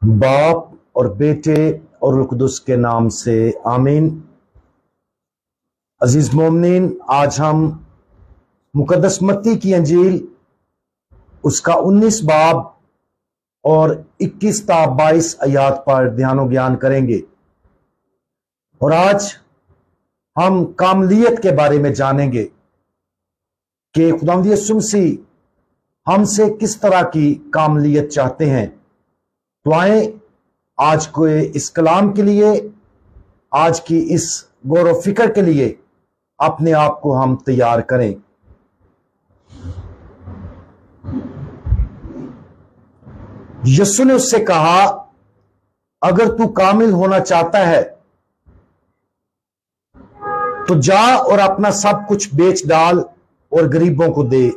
باپ اور بیٹے اور روح القدس کے نام سے آمین۔ عزیز مومنین، آج ہم مقدس متی کی انجیل اس کا 19 باب اور 21 تا 22 آیات پر دھیان و گیان کریں گے، اور آج ہم کاملیت کے بارے میں جانیں گے کہ خداوند یسوع مسیح ہم سے کس طرح کی کاملیت چاہتے ہیں۔ تو آئیں آج کو اس کلام کے لیے، آج کی اس غور و فکر کے لیے اپنے آپ کو ہم تیار کریں۔ یسوع نے اس سے کہا، اگر تو کامل ہونا چاہتا ہے تو جا اور اپنا سب کچھ بیچ ڈال اور غریبوں کو دے،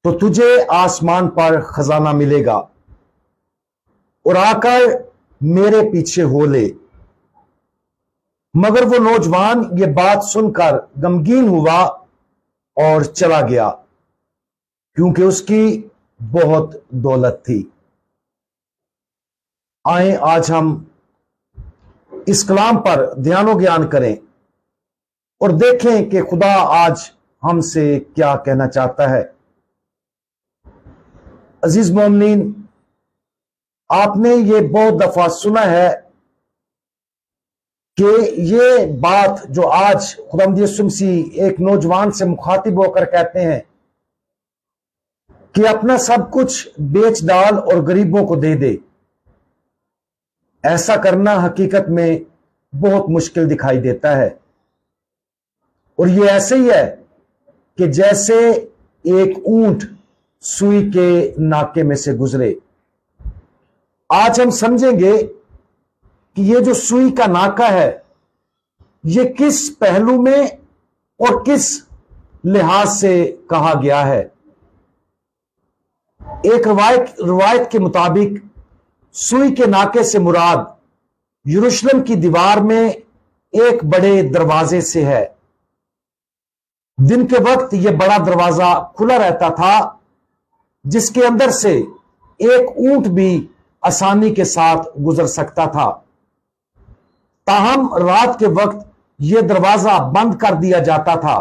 تو تجھے آسمان پر خزانہ ملے گا، اور آ کر میرے پیچھے ہو لے۔ مگر وہ نوجوان یہ بات سن کر غمگین ہوا اور چلا گیا، کیونکہ اس کی بہت دولت تھی۔ آئیں آج ہم اس کلام پر دھیان و گیان کریں اور دیکھیں کہ خدا آج ہم سے کیا کہنا چاہتا ہے۔ عزیز مومنین، آپ نے یہ بہت دفعہ سنا ہے کہ یہ بات جو آج خداوند یسوع مسیح ایک نوجوان سے مخاطب ہو کر کہتے ہیں کہ اپنا سب کچھ بیچ ڈال اور غریبوں کو دے دے، ایسا کرنا حقیقت میں بہت مشکل دکھائی دیتا ہے، اور یہ ایسے ہی ہے کہ جیسے ایک اونٹ سوئی کے ناکے میں سے گزرے۔ آج ہم سمجھیں گے کہ یہ جو سوئی کا ناکا ہے یہ کس پہلو میں اور کس لحاظ سے کہا گیا ہے۔ ایک روایت کے مطابق سوئی کے ناکے سے مراد یروشلم کی دیوار میں ایک بڑے دروازے سے ہے۔ دن کے وقت یہ بڑا دروازہ کھلا رہتا تھا، جس کے اندر سے ایک اونٹ بھی آسانی کے ساتھ گزر سکتا تھا۔ تاہم رات کے وقت یہ دروازہ بند کر دیا جاتا تھا،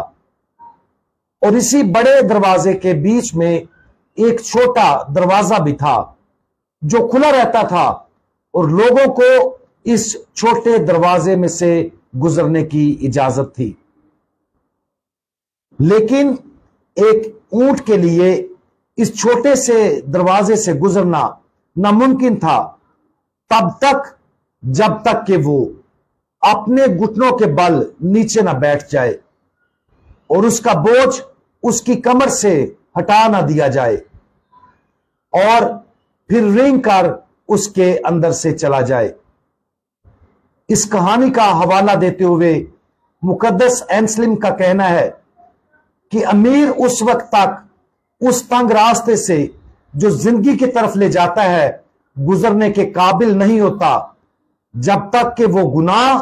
اور اسی بڑے دروازے کے بیچ میں ایک چھوٹا دروازہ بھی تھا جو کھلا رہتا تھا، اور لوگوں کو اس چھوٹے دروازے میں سے گزرنے کی اجازت تھی۔ لیکن ایک اونٹ کے لیے اس چھوٹے سے دروازے سے گزرنا ناممکن تھا، تب تک جب تک کہ وہ اپنے گھٹنوں کے بل نیچے نہ بیٹھ جائے اور اس کا بوجھ اس کی کمر سے ہٹا نہ دیا جائے، اور پھر رینگ کر اس کے اندر سے چلا جائے۔ اس کہانی کا حوالہ دیتے ہوئے مقدس اینسلم کا کہنا ہے کہ امیر اس وقت تک اس تنگ راستے سے جو زندگی کی طرف لے جاتا ہے گزرنے کے قابل نہیں ہوتا، جب تک کہ وہ گناہ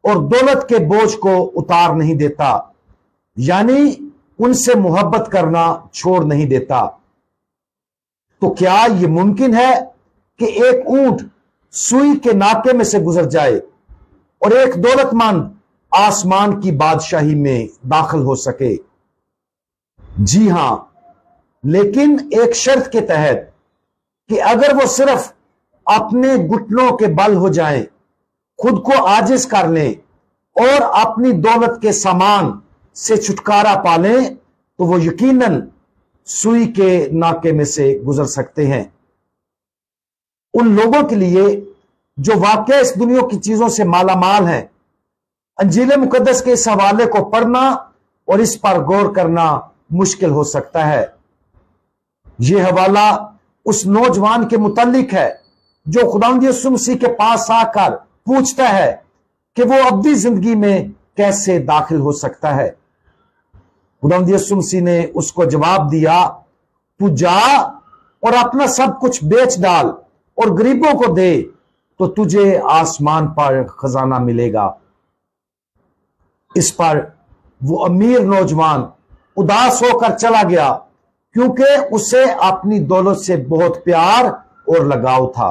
اور دولت کے بوجھ کو اتار نہیں دیتا، یعنی ان سے محبت کرنا چھوڑ نہیں دیتا۔ تو کیا یہ ممکن ہے کہ ایک اونٹ سوئی کے ناکے میں سے گزر جائے اور ایک دولت مند آسمان کی بادشاہی میں داخل ہو سکے؟ جی ہاں، لیکن ایک شرط کے تحت کہ اگر وہ صرف اپنے گھٹنوں کے بل ہو جائیں، خود کو عاجز کر لیں اور اپنی دولت کے سامان سے چھٹکارا پا لیں، تو وہ یقیناً سوئی کے ناکے میں سے گزر سکتے ہیں۔ ان لوگوں کے لیے جو واقعہ اس دنیا کی چیزوں سے مالا مال ہیں، انجیل مقدس کے اس حوالے کو پڑھنا اور اس پر غور کرنا مشکل ہو سکتا ہے۔ یہ حوالہ اس نوجوان کے متعلق ہے جو خداوند یسوع مسیح کے پاس آ کر پوچھتا ہے کہ وہ ابدی زندگی میں کیسے داخل ہو سکتا ہے۔ خداوند یسوع مسیح نے اس کو جواب دیا، تو جا اور اپنا سب کچھ بیچ ڈال اور غریبوں کو دے، تو تجھے آسمان پر خزانہ ملے گا۔ اس پر وہ امیر نوجوان اداس ہو کر چلا گیا، کیونکہ اسے اپنی دولت سے بہت پیار اور لگاؤ تھا۔